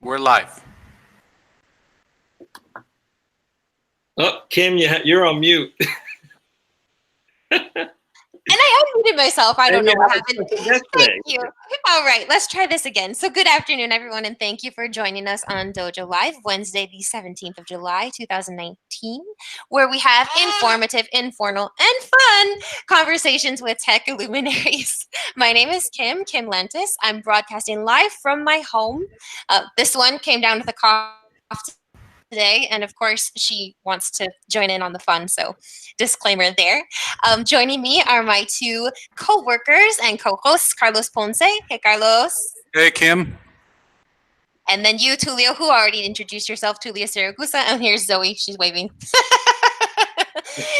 We're live. Oh, Kim, you're on mute. And I unmuted myself. I don't know what happened. Thank you. All right, let's try this again. So good afternoon, everyone, and thank you for joining us on Dojo Live, Wednesday, the 17th of July, 2019, where we have informative, informal, and fun conversations with tech luminaries. My name is Kim Lentis. I'm broadcasting live from my home. This one came down with a cough today, and of course, she wants to join in on the fun, so disclaimer there. Joining me are my two co-workers and co-hosts, Carlos Ponce. Hey, Carlos. Hey, Kim. And then you, Tulio, who already introduced yourself, Tulio Siragusa. And here's Zoe. She's waving.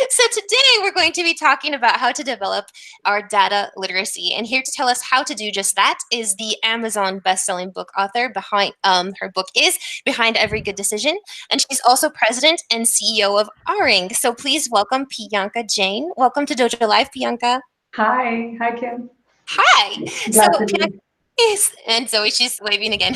So today we're going to be talking about how to develop our data literacy. And here to tell us how to do just that is the Amazon best-selling book author behind her book is Behind Every Good Decision. And she's also president and CEO of Aryng. So please welcome Piyanka Jain. Welcome to Dojo Live, Piyanka. Hi. Hi, Kim. Hi. Glad to be. Yes, and Zoe, she's waving again.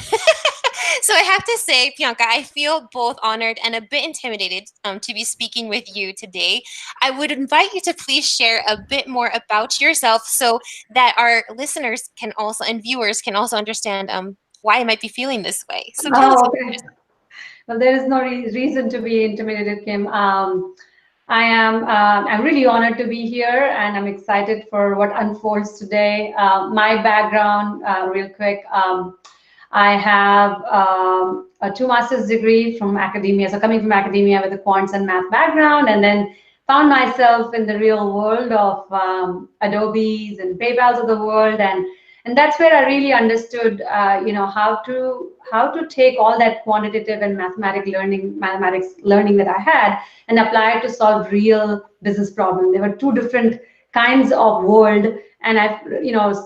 So I have to say, Piyanka, I feel both honored and a bit intimidated to be speaking with you today. I would invite you to please share a bit more about yourself so that our listeners can also and viewers can also understand why you might be feeling this way. So tell us. Okay. Well, there is no reason to be intimidated, Kim. I'm really honored to be here, and I'm excited for what unfolds today. My background, real quick. I have a 2 master's degree from academia, so coming from academia with a quants and math background, and then found myself in the real world of Adobe's and PayPal's of the world, and that's where I really understood, how to take all that quantitative and mathematics learning that I had and apply it to solve real business problems. There were two different kinds of world, and I've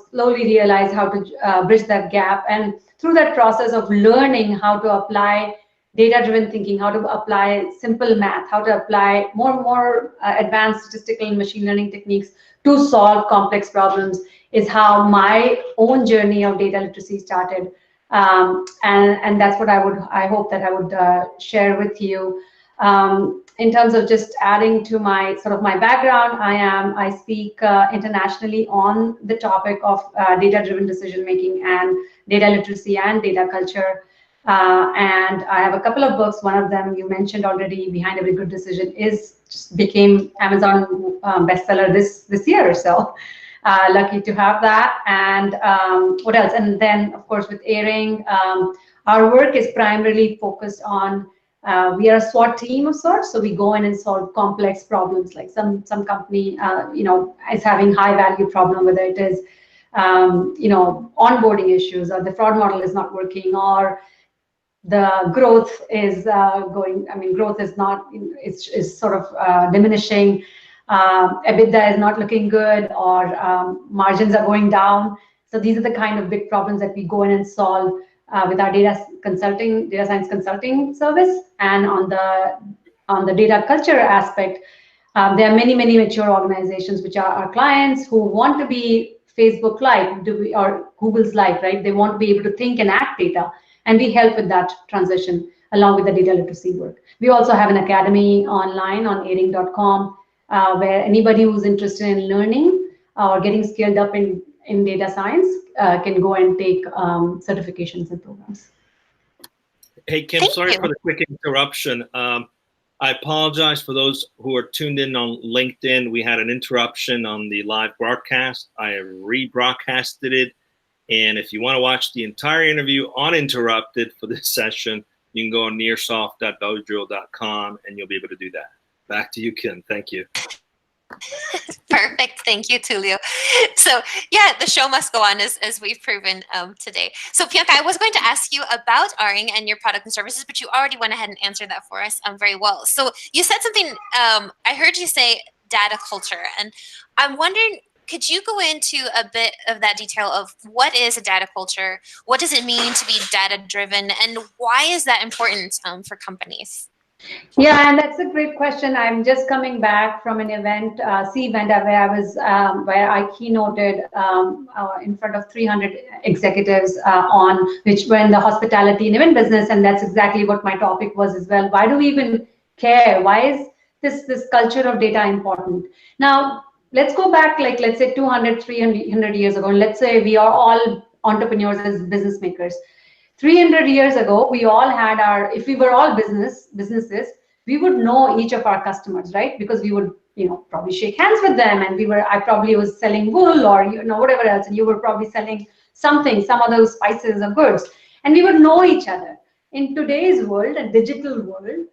slowly realized how to bridge that gap. And through that process of learning how to apply data-driven thinking, how to apply simple math, how to apply more advanced statistical and machine learning techniques to solve complex problems, is how my own journey of data literacy started. And that's what I hope that I would share with you. In terms of just adding to my background, I speak internationally on the topic of data-driven decision making and data literacy and data culture. And I have a couple of books. One of them you mentioned already, Behind Every Good Decision, just became Amazon bestseller this year. So lucky to have that. And what else? And then, of course, with Aryng, our work is primarily focused on, we are a SWAT team of sorts, so we go in and solve complex problems. Like some company, is having high value problem, whether it is, onboarding issues, or the fraud model is not working, or the growth is growth is not, is sort of diminishing. EBITDA is not looking good, or margins are going down. So these are the kind of big problems that we go in and solve with our data science consulting service. And on the data culture aspect, there are many mature organizations which are our clients who want to be Facebook like or Google's like, right? They want to be able to think and act data, and we help with that transition along with the data literacy work. We also have an academy online on aryng.com where anybody who's interested in learning or getting scaled up in data science can go and take certifications and programs. Hey, Kim, sorry for the quick interruption. I apologize for those who are tuned in on LinkedIn. We had an interruption on the live broadcast. I rebroadcasted it. And if you want to watch the entire interview uninterrupted for this session, you can go on nearsoft.dojo.com and you'll be able to do that. Back to you, Kim. Thank you. Perfect. Thank you, Tulio. So yeah, the show must go on as we've proven today. So Piyanka, I was going to ask you about Aryng and your product and services, but you already went ahead and answered that for us very well. So you said something, I heard you say data culture, and I'm wondering, could you go into a bit of that detail of what is a data culture? What does it mean to be data driven? And why is that important for companies? Yeah, and that's a great question. I'm just coming back from an event, event where I was, where I keynoted in front of 300 executives on which were in the hospitality and event business, and that's exactly what my topic was as well. Why do we even care? Why is this culture of data important? Now, let's go back, like let's say 200, 300 years ago, and let's say we are all entrepreneurs as business makers. 300 years ago, we all had our, if we were all businesses, we would know each of our customers, right? Because we would, probably shake hands with them, and I probably was selling wool or, whatever else, and you were probably selling something, some of those spices or goods, and we would know each other. In today's world, a digital world,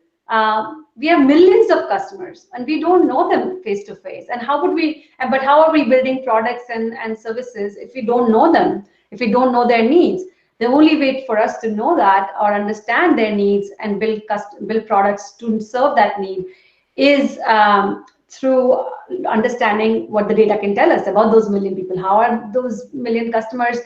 we have millions of customers and we don't know them face to face. And how are we building products and services if we don't know them, if we don't know their needs? The only way for us to know that or understand their needs and build products to serve that need is through understanding what the data can tell us about those million people. How are those million customers,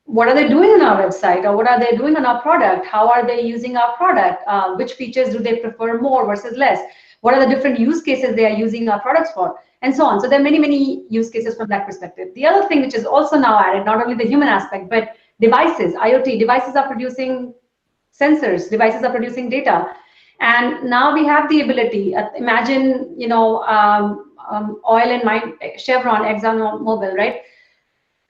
what are they doing on our website, or what are they doing on our product? How are they using our product? Which features do they prefer more versus less? What are the different use cases they are using our products for? And so on. So there are many, many use cases from that perspective. The other thing which is also now added, not only the human aspect, but devices, IoT, devices are producing sensors, devices are producing data. And now we have the ability, imagine, oil and mine, Chevron, ExxonMobil, right?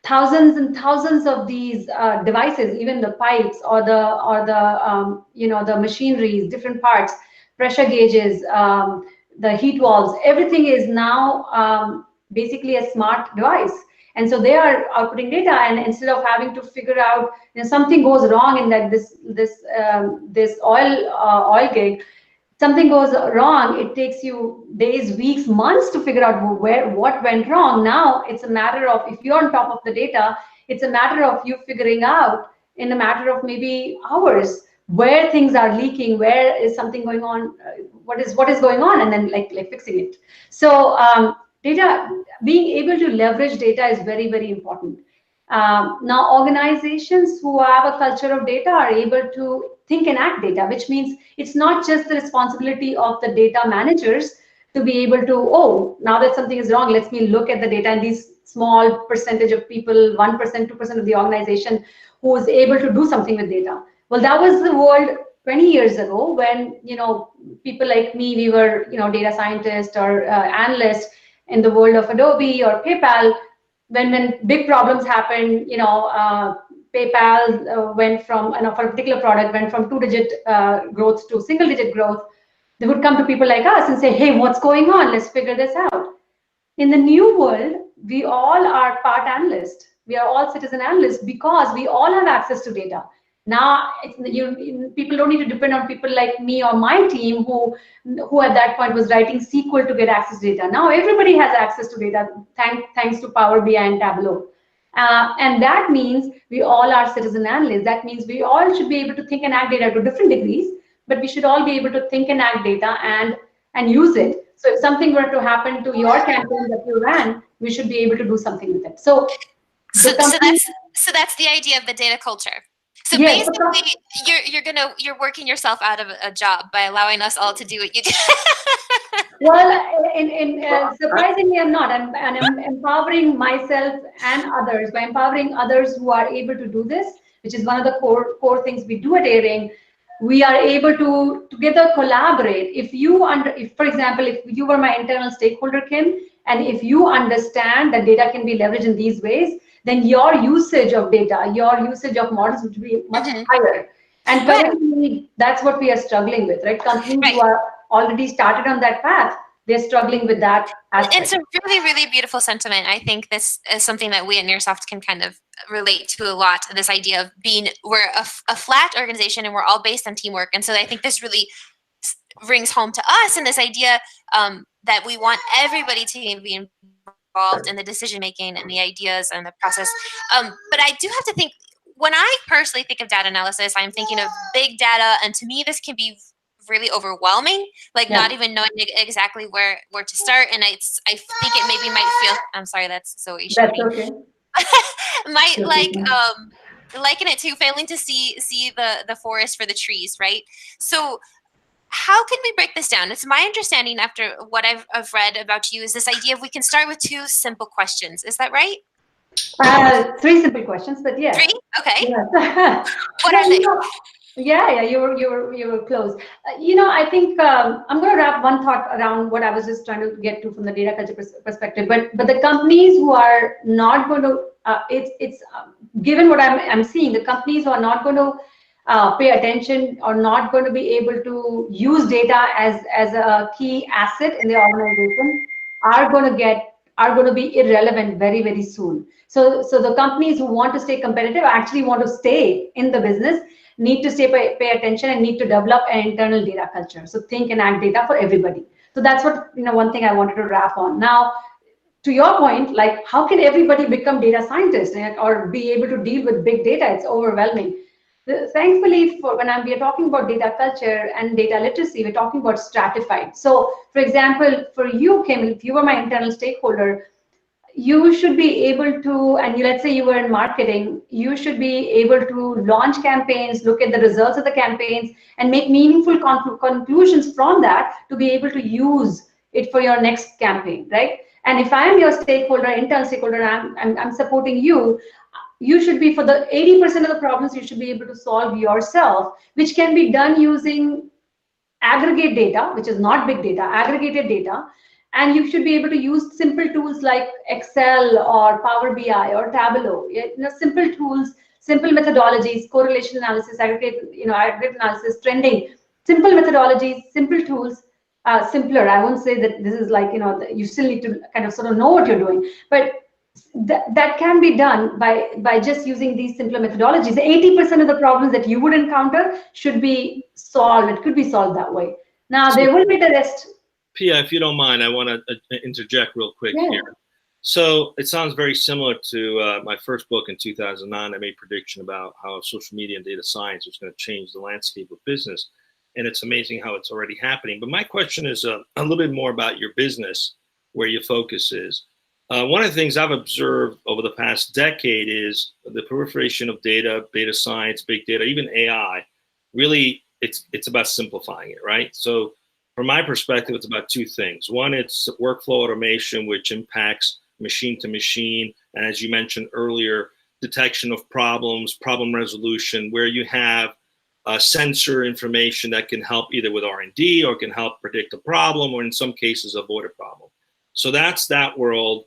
Thousands and thousands of these devices, even the pipes or the machineries, different parts, pressure gauges, the heat valves, everything is now basically a smart device. And so they are outputting data, and instead of having to figure out, something goes wrong in that this oil gig, something goes wrong, it takes you days, weeks, months to figure out what went wrong. Now it's a matter of, if you're on top of the data, it's a matter of you figuring out in a matter of maybe hours where things are leaking, where is something going on, what is going on, and then like fixing it. So data, being able to leverage data is very, very important. Now, organizations who have a culture of data are able to think and act data, which means it's not just the responsibility of the data managers to be able to, oh, now that something is wrong, let's me look at the data, and these small percentage of people, 1%, 2% of the organization who is able to do something with data. Well, that was the world 20 years ago when, people like me, we were, data scientists or analysts in the world of Adobe or PayPal. When big problems happen, PayPal went from, for a particular product, went from 2-digit growth to single-digit growth. They would come to people like us and say, hey, what's going on? Let's figure this out. In the new world, we all are part analysts. We are all citizen analysts because we all have access to data. Now, people don't need to depend on people like me or my team who at that point was writing SQL to get access to data. Now everybody has access to data thanks to Power BI and Tableau. And that means we all are citizen analysts. That means we all should be able to think and act data to different degrees, but we should all be able to think and act data and use it. So if something were to happen to your campaign that you ran, we should be able to do something with it. So that's the idea of the data culture. So yes, basically, you're working yourself out of a job by allowing us all to do what you do. Well, surprisingly, I'm not. I'm empowering myself and others by empowering others who are able to do this, which is one of the core things we do at Aryng. We are able to together collaborate. If for example, if you were my internal stakeholder, Kim, and if you understand that data can be leveraged in these ways, then your usage of data, your usage of models would be much higher. And currently, that's what we are struggling with, right? Companies who are already started on that path, they're struggling with that aspect. It's a really, really beautiful sentiment. I think this is something that we at Nearsoft can kind of relate to a lot. This idea of we're a flat organization and we're all based on teamwork. And so I think this really rings home to us, and this idea that we want everybody to be involved in the decision making and the ideas and the process. But I do have to think, when I personally think of data analysis, I'm thinking of big data, and to me, this can be really overwhelming, not even knowing exactly where to start. And I think it maybe might feel, I'm sorry, that's Zoe. That's okay. might liken it to failing to see the forest for the trees, right? So how can we break this down? It's my understanding after what I've read about you is this idea of we can start with 2 simple questions. Is that right? 3 simple questions, but yes. 3? Okay. Yes. What are they? Yeah, you were close. I think I'm going to wrap one thought around what I was just trying to get to from the data culture perspective. But the companies who are not going to, given what I'm seeing, the companies who are not going to pay attention or not going to be able to use data as a key asset in the organization are going to be irrelevant very, very soon. So the companies who want to stay competitive actually want to stay in the business, need to pay attention and need to develop an internal data culture. So think and act data for everybody. So that's what, one thing I wanted to wrap on. Now, to your point, like how can everybody become data scientists or be able to deal with big data? It's overwhelming. Thankfully, we are talking about data culture and data literacy, we're talking about stratified. So, for example, for you, Kim, if you were my internal stakeholder, you should be able to, and let's say you were in marketing, you should be able to launch campaigns, look at the results of the campaigns, and make meaningful conclusions from that to be able to use it for your next campaign, right? And if I am your stakeholder, internal stakeholder, I'm supporting you, you should be, for the 80% of the problems, you should be able to solve yourself, which can be done using aggregate data, which is not big data, aggregated data. And you should be able to use simple tools like Excel or Power BI or Tableau. Simple tools, simple methodologies, correlation analysis, aggregate analysis, trending, simple methodologies, simple tools. Simpler. I won't say that this is like, you still need to kind of sort of know what you're doing, but that can be done by just using these simpler methodologies. 80% of the problems that you would encounter should be solved. It could be solved that way. Now, there will be the rest. Pia, if you don't mind, I want to interject real quick here. So it sounds very similar to my first book in 2009. I made a prediction about how social media and data science was going to change the landscape of business. And it's amazing how it's already happening. But my question is a little bit more about your business, where your focus is. One of the things I've observed over the past decade is the proliferation of data science, big data, even AI. Really, it's about simplifying it, right? So from my perspective, it's about 2 things. One, it's workflow automation, which impacts machine to machine. And as you mentioned earlier, detection of problems, problem resolution, where you have sensor information that can help either with R&D or can help predict a problem, or in some cases avoid a problem. So that's that world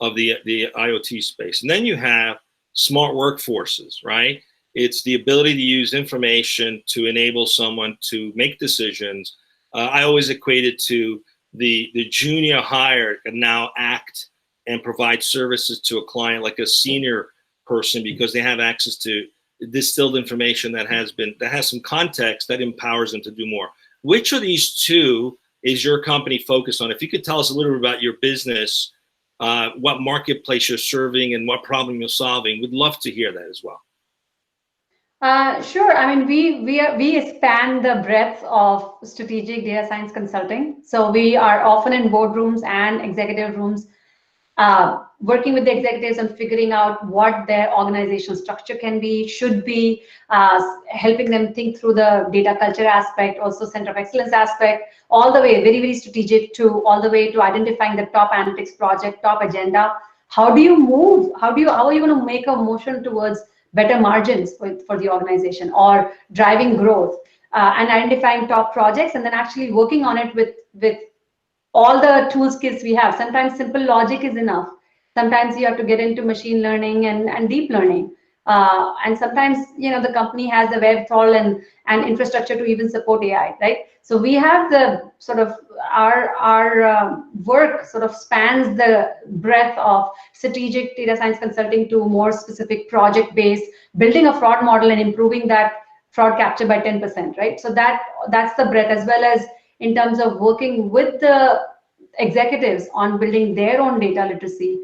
of the IoT space. And then you have smart workforces, right? It's the ability to use information to enable someone to make decisions. I always equate it to the junior hire can now act and provide services to a client like a senior person, because they have access to distilled information that has some context that empowers them to do more. Which of these 2 is your company focused on? If you could tell us a little bit about your business, what marketplace you're serving and what problem you're solving, we'd love to hear that as well. Sure. I mean, we expand the breadth of strategic data science consulting. So we are often in boardrooms and executive rooms, working with the executives and figuring out what their organizational structure can be, should be, helping them think through the data culture aspect, also center of excellence aspect, all the way very, very strategic to all the way to identifying the top analytics project, top agenda. How do you move? How are you going to make a motion towards better margins for the organization, or driving growth, and identifying top projects, and then actually working on it with all the tools kits we have. Sometimes simple logic is enough. Sometimes you have to get into machine learning and deep learning. And sometimes, the company has the wherewithal and infrastructure to even support AI, right? So we have the sort of, our work sort of spans the breadth of strategic data science consulting to more specific project-based, building a fraud model and improving that fraud capture by 10%, right? So that's the breadth, as well as in terms of working with the executives on building their own data literacy,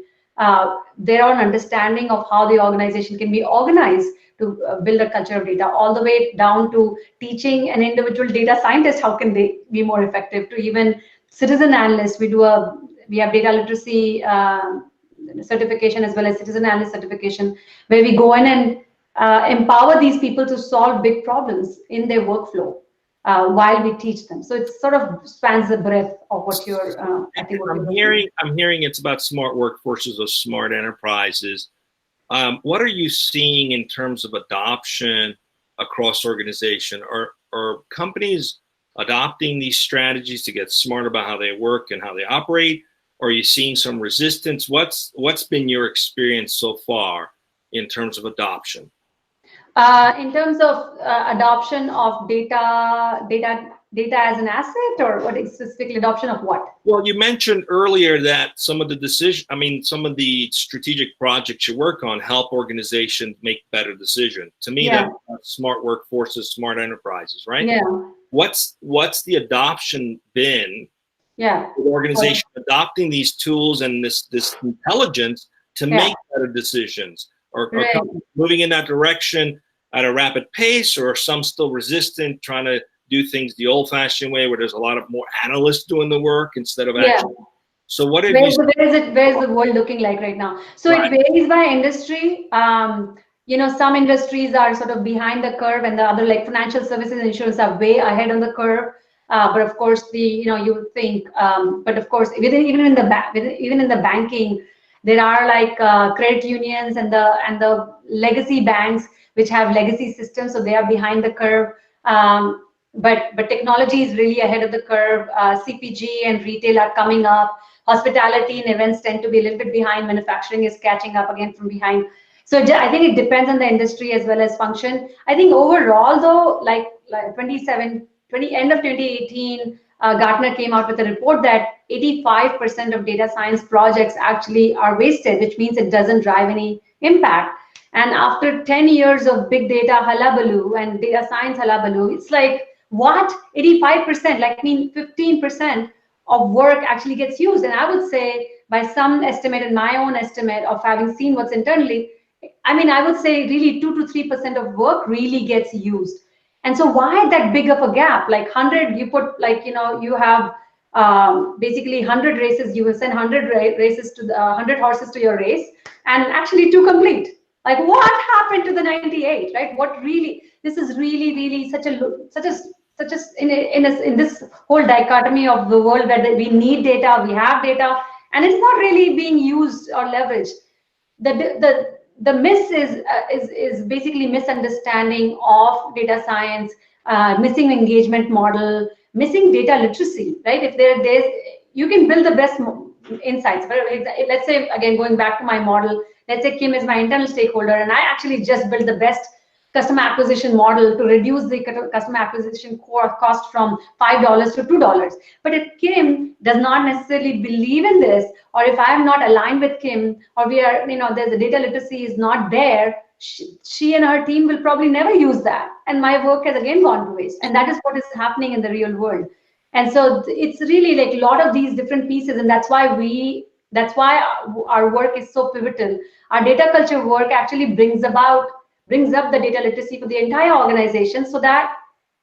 their own understanding of how the organization can be organized to build a culture of data, all the way down to teaching an individual data scientist how can they be more effective, to even citizen analysts. We have data literacy certification as well as citizen analyst certification, where we go in and empower these people to solve big problems in their workflow. while we teach them. So it sort of spans the breadth of what you're, I think what I'm hearing it's about smart workforces or smart enterprises. What are you seeing in terms of adoption across organization? Are companies adopting these strategies to get smart about how they work and how they operate? Or are you seeing some resistance? What's been your experience so far in terms of adoption? In terms of adoption of data as an asset, or what is specifically adoption of what? Well, you mentioned earlier that some of the strategic projects you work on help organizations make better decisions. To me, that's smart workforces, smart enterprises, right? Yeah. What's the adoption been? Yeah. The organization adopting these tools and this intelligence to make better decisions, or companies moving in that direction at a rapid pace, or some still resistant, trying to do things the old-fashioned way, where there's a lot of more analysts doing the work instead of actually. So what have where's the world looking like right now? So it varies by industry. Some industries are sort of behind the curve, and the other, like financial services and insurance, are way ahead on the curve. But of course, you would think, but of course, even in the banking, there are like credit unions and the legacy banks which have legacy systems, so they are behind the curve. But technology is really ahead of the curve. CPG and retail are coming up. Hospitality and events tend to be a little bit behind. Manufacturing is catching up again from behind. So I think it depends on the industry as well as function. I think overall, though, like end of 2018, Gartner came out with a report that 85% of data science projects actually are wasted, which means it doesn't drive any impact. And after 10 years of big data hullabaloo and data science hullabaloo, it's like, what? 85%, like 15% of work actually gets used. And I would say, by some estimate and my own estimate of having seen what's internally, I would say really 2 to 3% of work really gets used. And so why that big of a gap? Like 100, you put you have basically 100 races, you will send 100 races to the 100 horses to your race, and actually 2 complete. Like, what happened to the 98, right? What really, this is really such a in this whole dichotomy of the world where we need data, we have data, and it's not really being used or leveraged. The miss is basically misunderstanding of data science, missing engagement model, missing data literacy, right? If there's, you can build the best insights. But let's say, again, going back to my model, let's say Kim is my internal stakeholder, and I actually just built the best customer acquisition model to reduce the customer acquisition cost from $5 to $2. But if Kim does not necessarily believe in this, or if I'm not aligned with Kim, or we are, there's a data literacy is not there, she and her team will probably never use that. And my work has again gone to waste. And that is what is happening in the real world. And so it's really like a lot of these different pieces. And that's why our work is so pivotal. Our data culture work actually brings up the data literacy for the entire organization, so that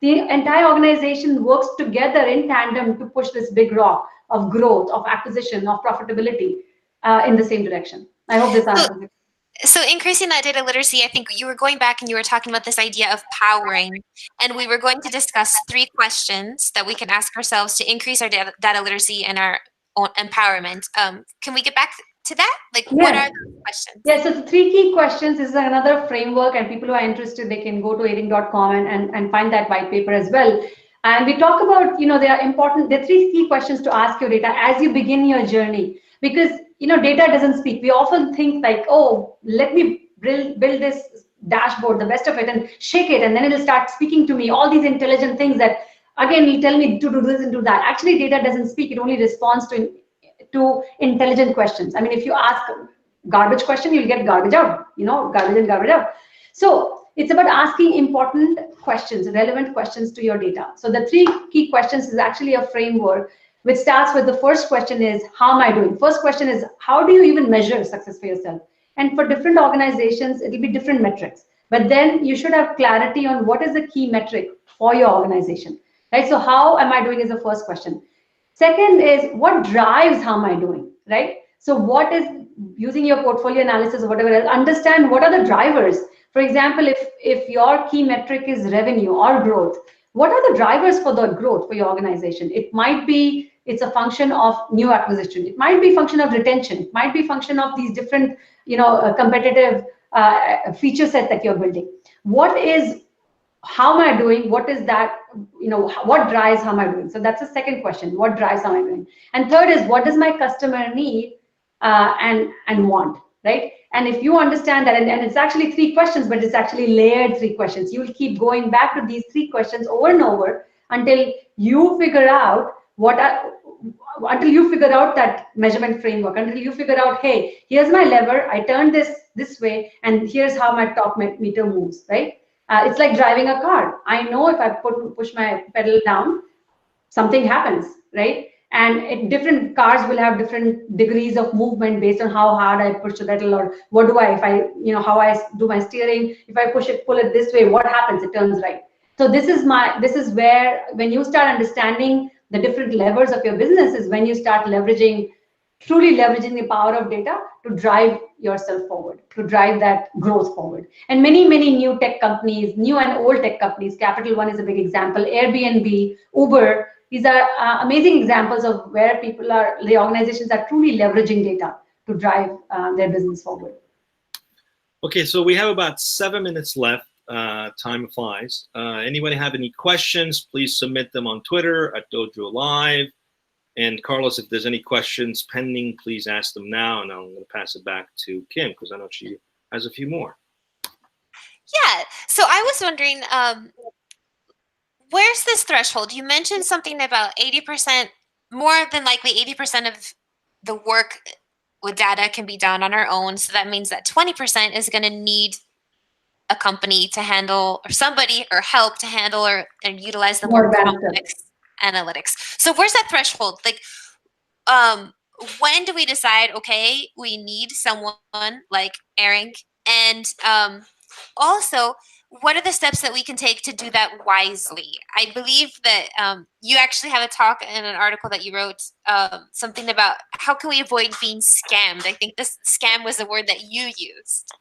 the entire organization works together in tandem to push this big rock of growth, of acquisition, of profitability in the same direction. I hope this answers it. So increasing that data literacy, I think you were going back and you were talking about this idea of powering, and we were going to discuss 3 questions that we can ask ourselves to increase our data literacy and our own empowerment. Can we get back to that? Like, what are those questions? Yeah, so the 3 key questions is another framework, and people who are interested, they can go to aryng.com and find that white paper as well. And we talk about, there are 3 key questions to ask your data as you begin your journey, because data doesn't speak. We often think like, oh, let me build this dashboard, the best of it, and shake it, and then it'll start speaking to me all these intelligent things that again will tell me to do this and do that. Actually, data doesn't speak. It only responds to intelligent questions. I mean, if you ask garbage question, you'll get garbage out, garbage in, garbage out. So it's about asking important questions, relevant questions to your data. So the 3 key questions is actually a framework which starts with the first question is, how am I doing? First question is, how do you even measure success for yourself? And for different organizations, it'll be different metrics. But then you should have clarity on what is the key metric for your organization, right? So how am I doing is the first question. Second is, what drives how am I doing, right? So what is, using your portfolio analysis or whatever else, understand what are the drivers. For example, if your key metric is revenue or growth, what are the drivers for the growth for your organization? It might be it's a function of new acquisition. It might be function of retention. It might be function of these different, competitive feature set that you're building. How am I doing? What is that? What drives how am I doing? So that's the second question. What drives how am I doing? And third is, what does my customer need and want, right? And if you understand that, and it's actually 3 questions, but it's actually layered 3 questions. You will keep going back to these 3 questions over and over until you figure out that measurement framework, until you figure out, hey, here's my lever, I turn this way, and here's how my top meter moves, right? It's like driving a car. I know if I push my pedal down, something happens, right? And different cars will have different degrees of movement based on how hard I push the pedal, or how I do my steering. If I pull it this way, what happens? It turns right. So this is where, when you start understanding the different levers of your business, is when you start truly leveraging the power of data to drive yourself forward, to drive that growth forward. And many, many new tech companies, new and old tech companies, Capital One is a big example, Airbnb, Uber, these are amazing examples of where the organizations are truly leveraging data to drive their business forward. Okay, so we have about 7 minutes left. Time flies. Anybody have any questions, please submit them on Twitter at dojo.live. And Carlos, if there's any questions pending, please ask them now, and I'm going to pass it back to Kim, because I know she has a few more. Yeah, so I was wondering, where's this threshold? You mentioned something about 80%, more than likely 80% of the work with data can be done on our own. So that means that 20% is going to need a company to handle, or somebody, or help to handle and utilize the more complex analytics. So where's that threshold? Like, when do we decide, okay, we need someone like Aryng? And also, what are the steps that we can take to do that wisely? I believe that you actually have a talk in an article that you wrote, something about how can we avoid being scammed. I think this scam was the word that you used.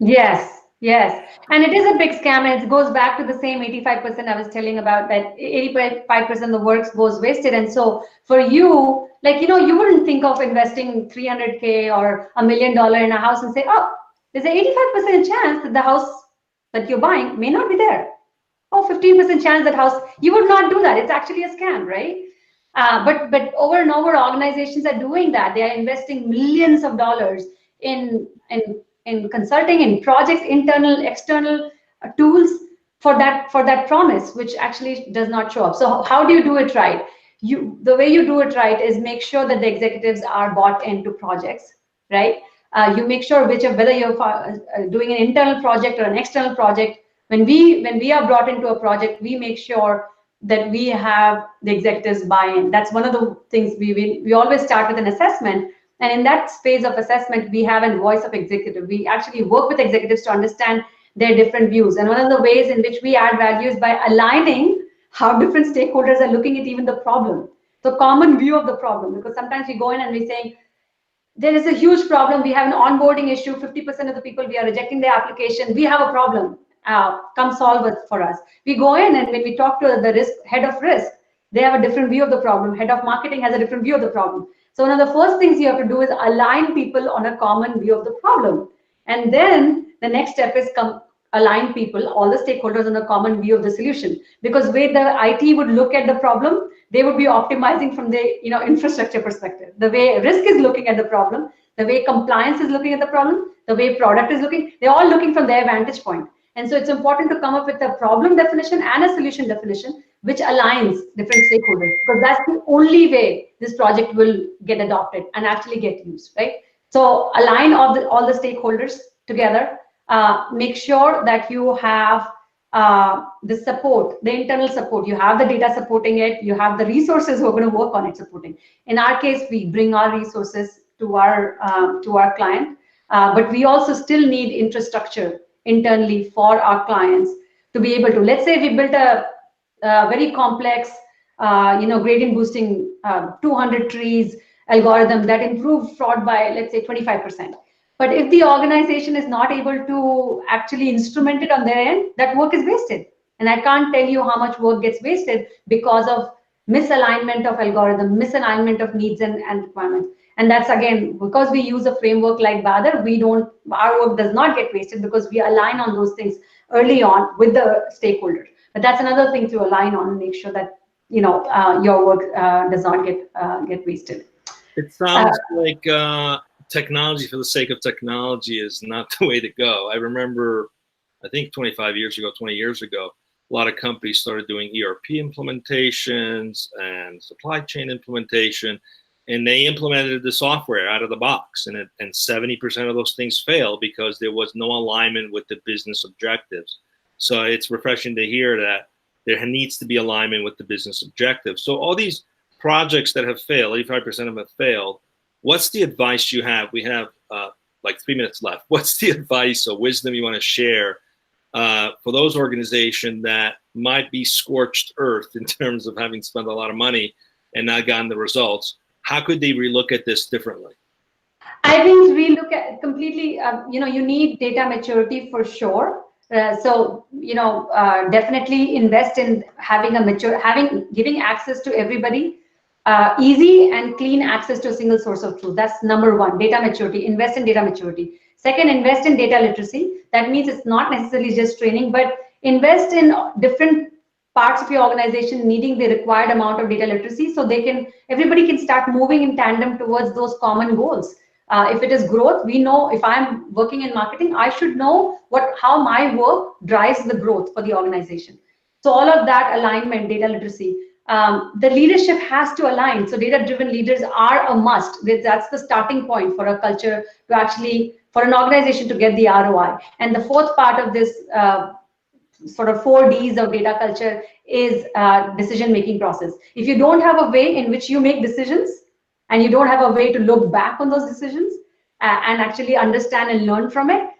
Yes, and it is a big scam, and it goes back to the same 85% I was telling about, that 85% of the work goes wasted. And so for you, you wouldn't think of investing $300K or $1 million in a house and say, oh, there's an 85% chance that the house that you're buying may not be there. Oh, 15% chance that house, you would not do that. It's actually a scam, right? But over and over, organizations are doing that. They are investing millions of dollars in consulting, in projects, internal, external tools for that promise, which actually does not show up. So how do you do it right? The way you do it right is make sure that the executives are bought into projects, right? You make sure whether you're doing an internal project or an external project, when we are brought into a project, we make sure that we have the executives buy in. That's one of the things we always start with an assessment. And in that phase of assessment, we have a voice of executive. We actually work with executives to understand their different views. And one of the ways in which we add value is by aligning how different stakeholders are looking at even the problem, the common view of the problem. Because sometimes we go in and we say, there is a huge problem. We have an onboarding issue. 50% of the people, we are rejecting their application. We have a problem. Come solve it for us. We go in, and when we talk to the head of risk, they have a different view of the problem. Head of marketing has a different view of the problem. So one of the first things you have to do is align people on a common view of the problem. And then the next step is align people, all the stakeholders, on a common view of the solution. Because the way the IT would look at the problem, they would be optimizing from the infrastructure perspective. The way risk is looking at the problem, the way compliance is looking at the problem, the way product is looking, they're all looking from their vantage point. And so it's important to come up with a problem definition and a solution definition which aligns different stakeholders, because that's the only way this project will get adopted and actually get used, right? So align all the stakeholders together. Make sure that you have the support, the internal support. You have the data supporting it. You have the resources who are going to work on it supporting. In our case, we bring our resources to our client, but we also still need infrastructure internally for our clients to be able to. Let's say we built a very complex, gradient boosting 200 trees algorithm that improved fraud by, let's say, 25%. But if the organization is not able to actually instrument it on their end, that work is wasted. And I can't tell you how much work gets wasted because of misalignment of algorithm, misalignment of needs and requirements. And that's again, because we use a framework like Badr, our work does not get wasted because we align on those things early on with the stakeholders. But that's another thing to align on and make sure that your work does not get wasted. It sounds like technology for the sake of technology is not the way to go. I remember, I think 20 years ago, a lot of companies started doing ERP implementations and supply chain implementation, and they implemented the software out of the box, and 70% of those things failed because there was no alignment with the business objectives. So it's refreshing to hear that there needs to be alignment with the business objectives. So all these projects that have failed, 85% of them have failed, what's the advice you have? We have like 3 minutes left. What's the advice or wisdom you want to share for those organizations that might be scorched earth in terms of having spent a lot of money and not gotten the results? How could they relook at this differently? I think we look at completely, you need data maturity for sure. Definitely invest in giving access to everybody, easy and clean access to a single source of truth. That's number one, data maturity, invest in data maturity. Second, invest in data literacy. That means it's not necessarily just training, but invest in different parts of your organization needing the required amount of data literacy so everybody can start moving in tandem towards those common goals. If it is growth, we know if I'm working in marketing, I should know how my work drives the growth for the organization. So all of that alignment, data literacy, the leadership has to align. So data-driven leaders are a must. That's the starting point for a culture to actually, for an organization to get the ROI. And the fourth part of this sort of 4 Ds of data culture is decision-making process. If you don't have a way in which you make decisions, and you don't have a way to look back on those decisions and actually understand and learn from it,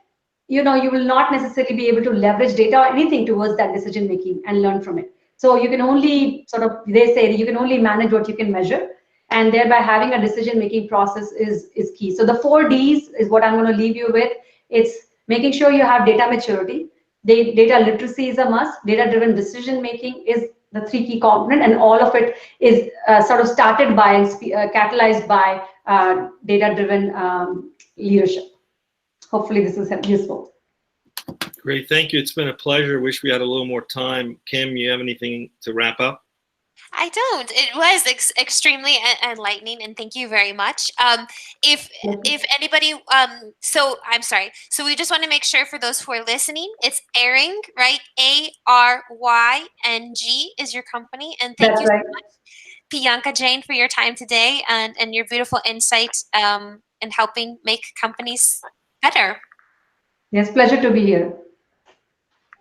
you will not necessarily be able to leverage data or anything towards that decision making and learn from it. So you can only they say you can only manage what you can measure, and thereby having a decision making process is key. So the 4 Ds is what I'm going to leave you with. It's making sure you have data maturity. Data literacy is a must. Data-driven decision-making is the 3 key component, and all of it is sort of started by and catalyzed by data-driven leadership. Hopefully this is useful. Great, thank you. It's been a pleasure. Wish we had a little more time. Kim, you have anything to wrap up? I don't. It was extremely enlightening, and thank you very much. If anybody, so I'm sorry. So we just want to make sure for those who are listening, it's Aryng, right? ARYNG is your company, and thank you so much, Piyanka Jain, for your time today and your beautiful insights in helping make companies better. Yes, pleasure to be here.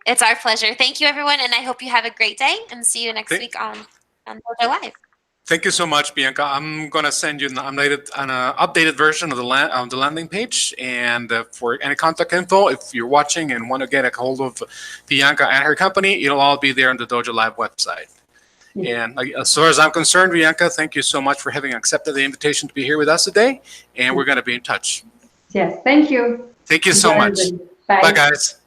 It's our pleasure. Thank you, everyone, and I hope you have a great day. And see you next week on dojo live. Thank you so much, Piyanka. I'm going to send you an updated version of the landing page. And for any contact info, if you're watching and want to get a hold of Piyanka and her company, it'll all be there on the Dojo Live website. And as far as I'm concerned, Piyanka, thank you so much for having accepted the invitation to be here with us today. And we're going to be in touch. Yes, thank you. Thank you so much. Bye, guys.